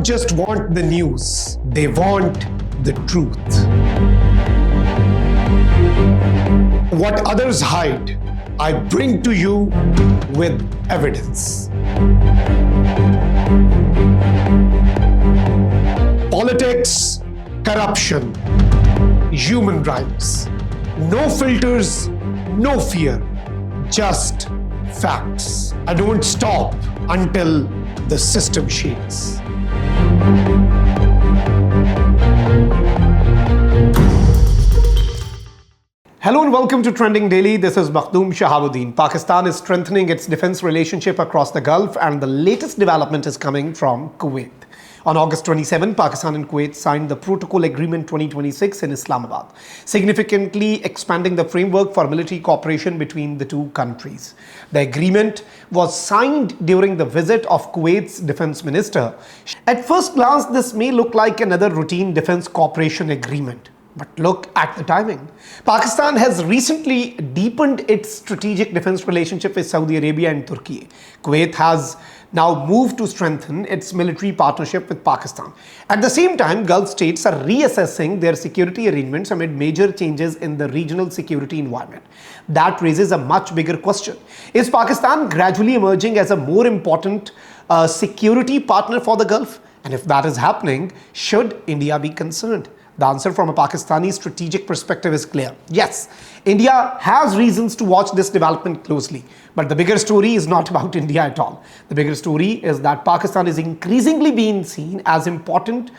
don't just want the news, they want the truth. What others hide, I bring to you with evidence. Politics, corruption, human rights. No filters, no fear, just facts. I don't stop until the system shakes. Hello and welcome to Trending Daily. This is Makhdoom Shahabuddin. Pakistan is strengthening its defense relationship across the Gulf, and the latest development is coming from Kuwait. On August 27, Pakistan and Kuwait signed the Protocol Agreement 2026 in Islamabad, significantly expanding the framework for military cooperation between the two countries. The agreement was signed during the visit of Kuwait's Defence Minister. At first glance, this may look like another routine defense cooperation agreement. But look at the timing. Pakistan has recently deepened its strategic defense relationship with Saudi Arabia and Turkey. Kuwait has now moved to strengthen its military partnership with Pakistan. At the same time, Gulf states are reassessing their security arrangements amid major changes in the regional security environment. That raises a much bigger question. Is Pakistan gradually emerging as a more important security partner for the Gulf? And if that is happening, should India be concerned? The answer from a Pakistani strategic perspective is clear. Yes, India has reasons to watch this development closely. But the bigger story is not about India at all. The bigger story is that Pakistan is increasingly being seen as important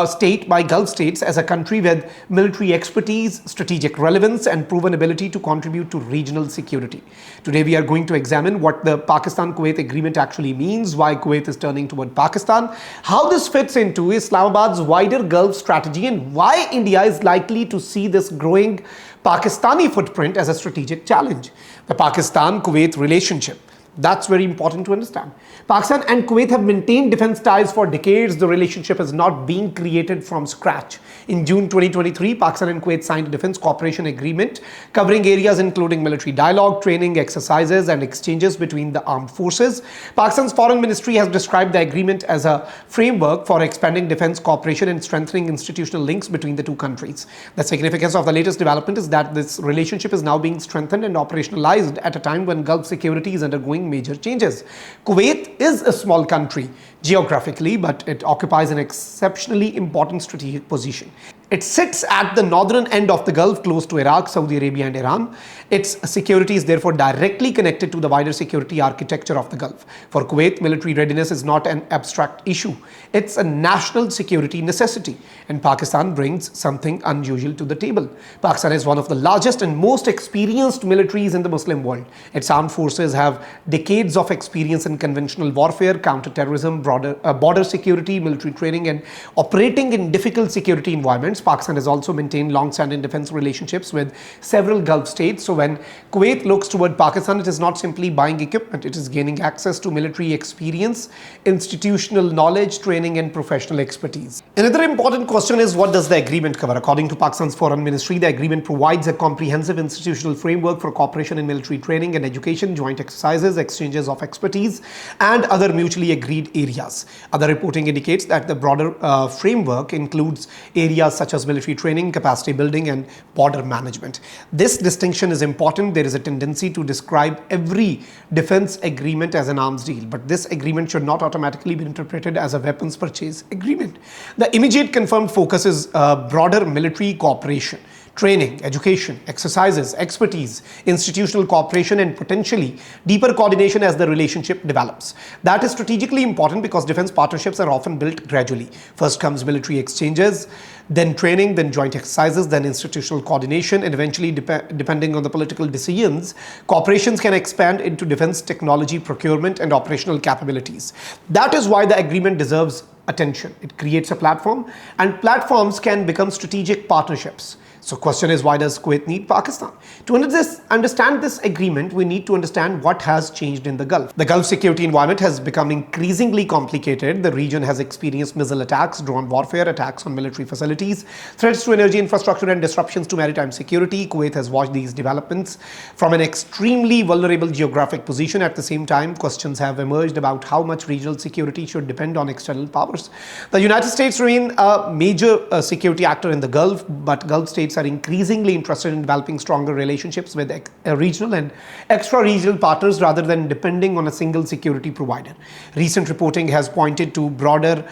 state by Gulf states as a country with military expertise, strategic relevance, and proven ability to contribute to regional security. Today, we are going to examine what the Pakistan-Kuwait agreement actually means, why Kuwait is turning toward Pakistan, how this fits into Islamabad's wider Gulf strategy, and why India is likely to see this growing Pakistani footprint as a strategic challenge. The Pakistan-Kuwait relationship. That's very important to understand. Pakistan and Kuwait have maintained defense ties for decades. The relationship is not being created from scratch. In June 2023, Pakistan and Kuwait signed a defense cooperation agreement covering areas including military dialogue, training, exercises, and exchanges between the armed forces. Pakistan's foreign ministry has described the agreement as a framework for expanding defense cooperation and strengthening institutional links between the two countries. The significance of the latest development is that this relationship is now being strengthened and operationalized at a time when Gulf security is undergoing major changes. Kuwait is a small country geographically, but it occupies an exceptionally important strategic position. It sits at the northern end of the Gulf, close to Iraq, Saudi Arabia, and Iran. Its security is therefore directly connected to the wider security architecture of the Gulf. For Kuwait, military readiness is not an abstract issue. It's a national security necessity, and Pakistan brings something unusual to the table. Pakistan is one of the largest and most experienced militaries in the Muslim world. Its armed forces have decades of experience in conventional warfare, counter-terrorism, border security, military training, and operating in difficult security environments. Pakistan has also maintained long-standing defense relationships with several Gulf states. So when Kuwait looks toward Pakistan, it is not simply buying equipment, it is gaining access to military experience, institutional knowledge, training, and professional expertise. Another important question is, what does the agreement cover? According to Pakistan's foreign ministry, the agreement provides a comprehensive institutional framework for cooperation in military training and education, joint exercises, exchanges of expertise, and other mutually agreed areas. Other reporting indicates that the broader framework includes areas such as military training, capacity building, and border management. This distinction is important. There is a tendency to describe every defense agreement as an arms deal, but this agreement should not automatically be interpreted as a weapons purchase agreement. The immediate confirmed focus is broader military cooperation, training, education, exercises, expertise, institutional cooperation, and potentially deeper coordination as the relationship develops. That is strategically important because defense partnerships are often built gradually. First comes military exchanges, then training, then joint exercises, then institutional coordination, and eventually, depending on the political decisions, cooperations can expand into defense technology procurement and operational capabilities. That is why the agreement deserves attention. It creates a platform, and platforms can become strategic partnerships. So question is, why does Kuwait need Pakistan? To understand this agreement, we need to understand what has changed in the Gulf. The Gulf security environment has become increasingly complicated. The region has experienced missile attacks, drone warfare, attacks on military facilities, threats to energy infrastructure and disruptions to maritime security. Kuwait has watched these developments from an extremely vulnerable geographic position. At the same time, questions have emerged about how much regional security should depend on external powers. The United States remain a major security actor in the Gulf, but Gulf states are increasingly interested in developing stronger relationships with regional and extra-regional partners rather than depending on a single security provider. Recent reporting has pointed to broader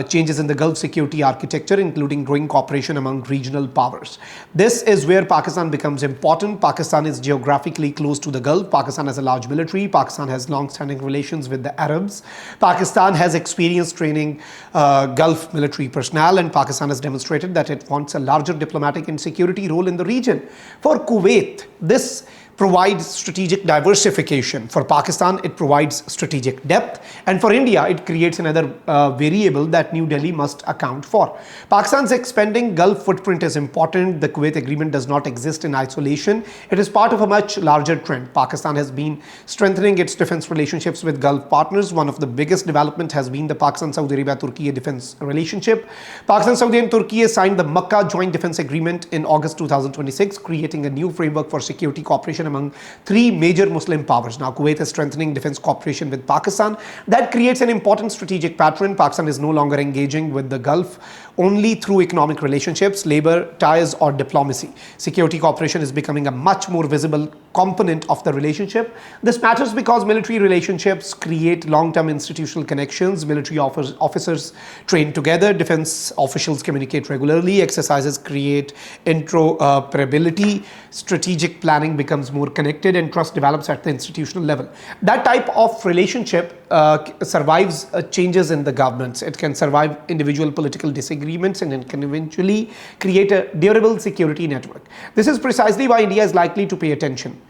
changes in the Gulf security architecture, including growing cooperation among regional powers. This is where Pakistan becomes important. Pakistan is geographically close to the Gulf. Pakistan has a large military. Pakistan has long-standing relations with the Arabs. Pakistan has experience training Gulf military personnel, and Pakistan has demonstrated that it wants a larger diplomatic and security role in the region. For Kuwait, this provides strategic diversification. For Pakistan, it provides strategic depth. And for India, it creates another variable that New Delhi must account for. Pakistan's expanding Gulf footprint is important. The Kuwait agreement does not exist in isolation. It is part of a much larger trend. Pakistan has been strengthening its defense relationships with Gulf partners. One of the biggest developments has been the Pakistan-Saudi Arabia-Turkey defense relationship. Pakistan, Saudi and Turkey signed the Makkah Joint Defense Agreement in August 2026, creating a new framework for security cooperation among three major Muslim powers. Now, Kuwait is strengthening defense cooperation with Pakistan. That creates an important strategic pattern. Pakistan is no longer engaging with the Gulf only through economic relationships, labor ties, or diplomacy. Security cooperation is becoming a much more visible component of the relationship. This matters because military relationships create long-term institutional connections. Military officers train together, defense officials communicate regularly, exercises create interoperability, strategic planning becomes more connected, and trust develops at the institutional level. That type of relationship survives changes in the governments. It can survive individual political disagreements, and it can eventually create a durable security network. This is precisely why India is likely to pay attention.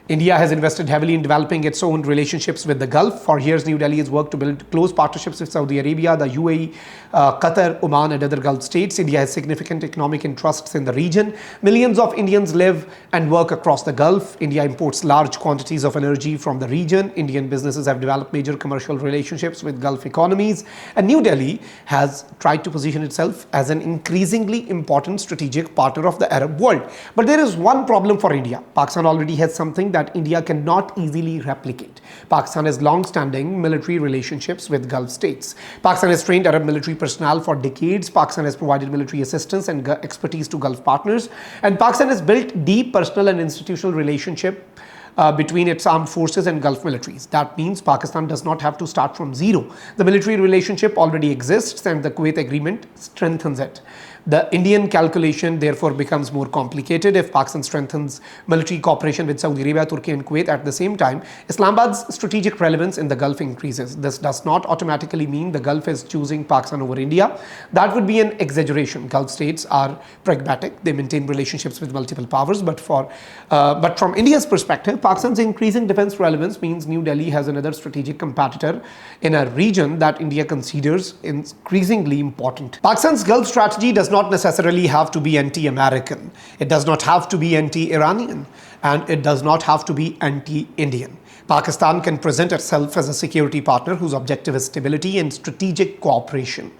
India has invested heavily in developing its own relationships with the Gulf. For years, New Delhi has worked to build close partnerships with Saudi Arabia, the UAE, Qatar, Oman, and other Gulf states. India has significant economic interests in the region. Millions of Indians live and work across the Gulf. India imports large quantities of energy from the region. Indian businesses have developed major commercial relationships with Gulf economies. And New Delhi has tried to position itself as an increasingly important strategic partner of the Arab world. But there is one problem for India. Pakistan already has something that India cannot easily replicate. Pakistan has long-standing military relationships with Gulf states. Pakistan has trained Arab military personnel for decades. Pakistan has provided military assistance and expertise to Gulf partners. And Pakistan has built deep personal and institutional relationship between its armed forces and Gulf militaries. That means Pakistan does not have to start from zero. The military relationship already exists, and the Kuwait agreement strengthens it. The Indian calculation therefore becomes more complicated. If Pakistan strengthens military cooperation with Saudi Arabia, Turkey, and Kuwait at the same time, Islamabad's strategic relevance in the Gulf increases. This does not automatically mean the Gulf is choosing Pakistan over India. That would be an exaggeration. Gulf states are pragmatic. They maintain relationships with multiple powers. But from India's perspective, Pakistan's increasing defense relevance means New Delhi has another strategic competitor in a region that India considers increasingly important. Pakistan's Gulf strategy does not necessarily have to be anti-American. It does not have to be anti-Iranian, and it does not have to be anti-Indian. Pakistan can present itself as a security partner whose objective is stability and strategic cooperation.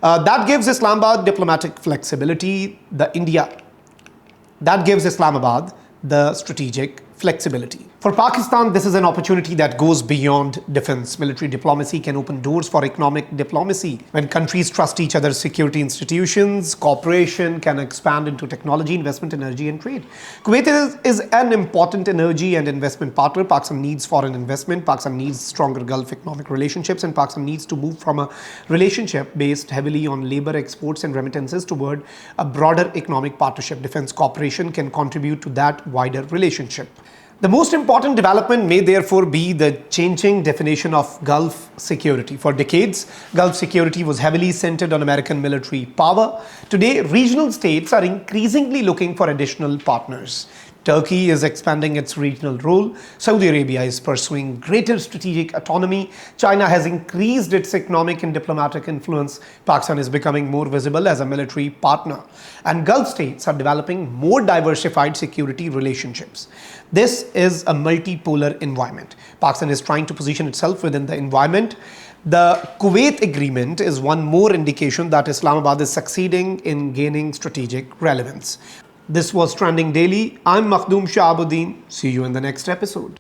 That gives Islamabad diplomatic flexibility. That gives Islamabad the strategic flexibility. For Pakistan, this is an opportunity that goes beyond defense. Military diplomacy can open doors for economic diplomacy. When countries trust each other's security institutions, cooperation can expand into technology, investment, energy, and trade. Kuwait is an important energy and investment partner. Pakistan needs foreign investment. Pakistan needs stronger Gulf economic relationships, and Pakistan needs to move from a relationship based heavily on labor exports and remittances toward a broader economic partnership. Defense cooperation can contribute to that wider relationship. The most important development may therefore be the changing definition of Gulf security. For decades, Gulf security was heavily centered on American military power. Today, regional states are increasingly looking for additional partners. Turkey is expanding its regional role. Saudi Arabia is pursuing greater strategic autonomy. China has increased its economic and diplomatic influence. Pakistan is becoming more visible as a military partner. And Gulf states are developing more diversified security relationships. This is a multipolar environment. Pakistan is trying to position itself within the environment. The Kuwait agreement is one more indication that Islamabad is succeeding in gaining strategic relevance. This was Trending Daily. I'm Makhdoom Shahabuddin. See you in the next episode.